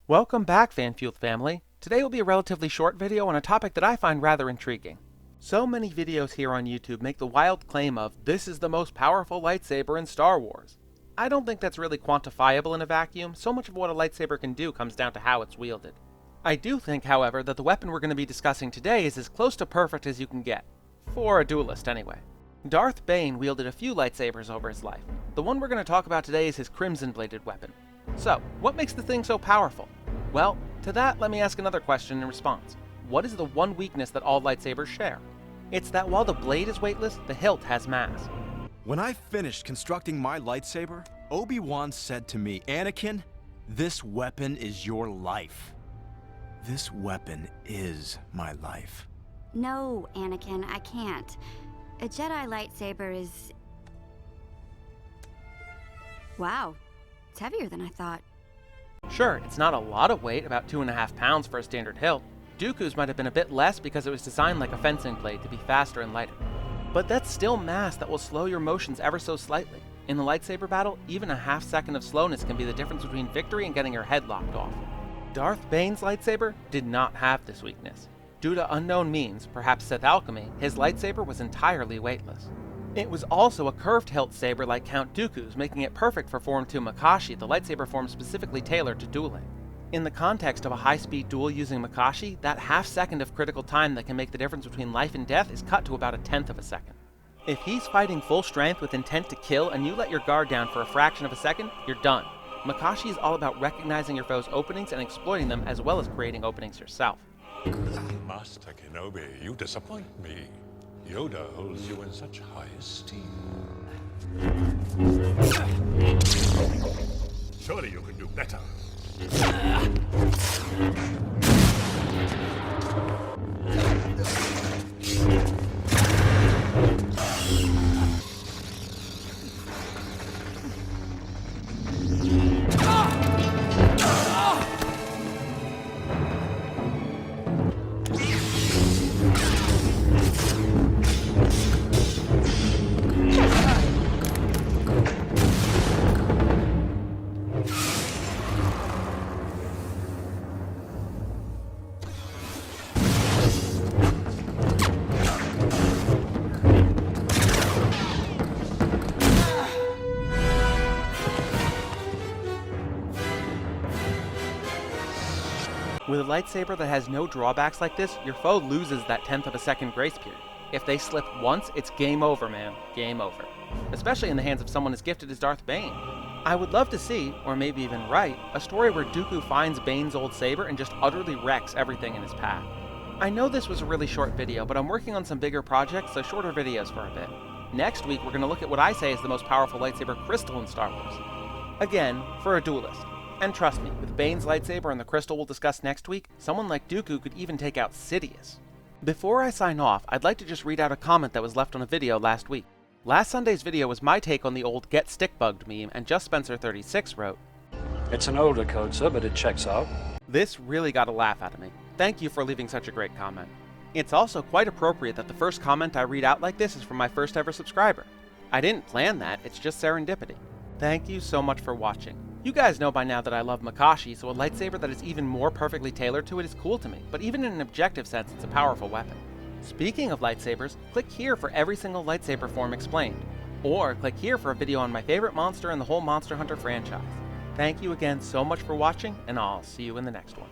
Welcome back, Fan-Fueled family. Today will be a relatively short video on a topic that I find rather intriguing. So many videos here on YouTube make the wild claim of, this is the most powerful lightsaber in Star Wars. I don't think that's really quantifiable in a vacuum. So much of what a lightsaber can do comes down to how it's wielded. I do think, however, that the weapon we're going to be discussing today is as close to perfect as you can get. For a duelist, anyway. Darth Bane wielded a few lightsabers over his life. The one we're going to talk about today is his crimson-bladed weapon. So, what makes the thing so powerful? Well, to that, let me ask another question in response. What is the one weakness that all lightsabers share? It's that while the blade is weightless, the hilt has mass. When I finished constructing my lightsaber, Obi-Wan said to me, "Anakin, this weapon is your life. This weapon is my life." No, Anakin, I can't. A Jedi lightsaber is... Wow, it's heavier than I thought. Sure, it's not a lot of weight, about 2.5 pounds for a standard hilt. Dooku's might have been a bit less because it was designed like a fencing blade to be faster and lighter. But that's still mass that will slow your motions ever so slightly. In the lightsaber battle, even a half second of slowness can be the difference between victory and getting your head lopped off. Darth Bane's lightsaber did not have this weakness. Due to unknown means, perhaps Sith alchemy, his lightsaber was entirely weightless. It was also a curved-hilt saber like Count Dooku's, making it perfect for Form 2 Makashi, the lightsaber form specifically tailored to dueling. In the context of a high-speed duel using Makashi, that half second of critical time that can make the difference between life and death is cut to about 1/10 of a second. If he's fighting full strength with intent to kill and you let your guard down for a fraction of a second, you're done. Makashi is all about recognizing your foe's openings and exploiting them, as well as creating openings yourself. Master Kenobi, you disappoint me. Yoda holds you in such high esteem. Surely you can do better. With a lightsaber that has no drawbacks like this, your foe loses that 1/10 of a second grace period. If they slip once, it's game over, man. Game over. Especially in the hands of someone as gifted as Darth Bane. I would love to see, or maybe even write, a story where Dooku finds Bane's old saber and just utterly wrecks everything in his path. I know this was a really short video, but I'm working on some bigger projects, so shorter videos for a bit. Next week, we're going to look at what I say is the most powerful lightsaber crystal in Star Wars. Again, for a duelist. And trust me, with Bane's lightsaber and the crystal we'll discuss next week, someone like Dooku could even take out Sidious. Before I sign off, I'd like to just read out a comment that was left on a video last week. Last Sunday's video was my take on the old Get Stick Bugged meme, and Just Spencer36 wrote, "It's an older code, sir, but it checks out." This really got a laugh out of me. Thank you for leaving such a great comment. It's also quite appropriate that the first comment I read out like this is from my first ever subscriber. I didn't plan that, it's just serendipity. Thank you so much for watching. You guys know by now that I love Makashi, so a lightsaber that is even more perfectly tailored to it is cool to me, but even in an objective sense, it's a powerful weapon. Speaking of lightsabers, click here for every single lightsaber form explained. Or click here for a video on my favorite monster in the whole Monster Hunter franchise. Thank you again so much for watching, and I'll see you in the next one.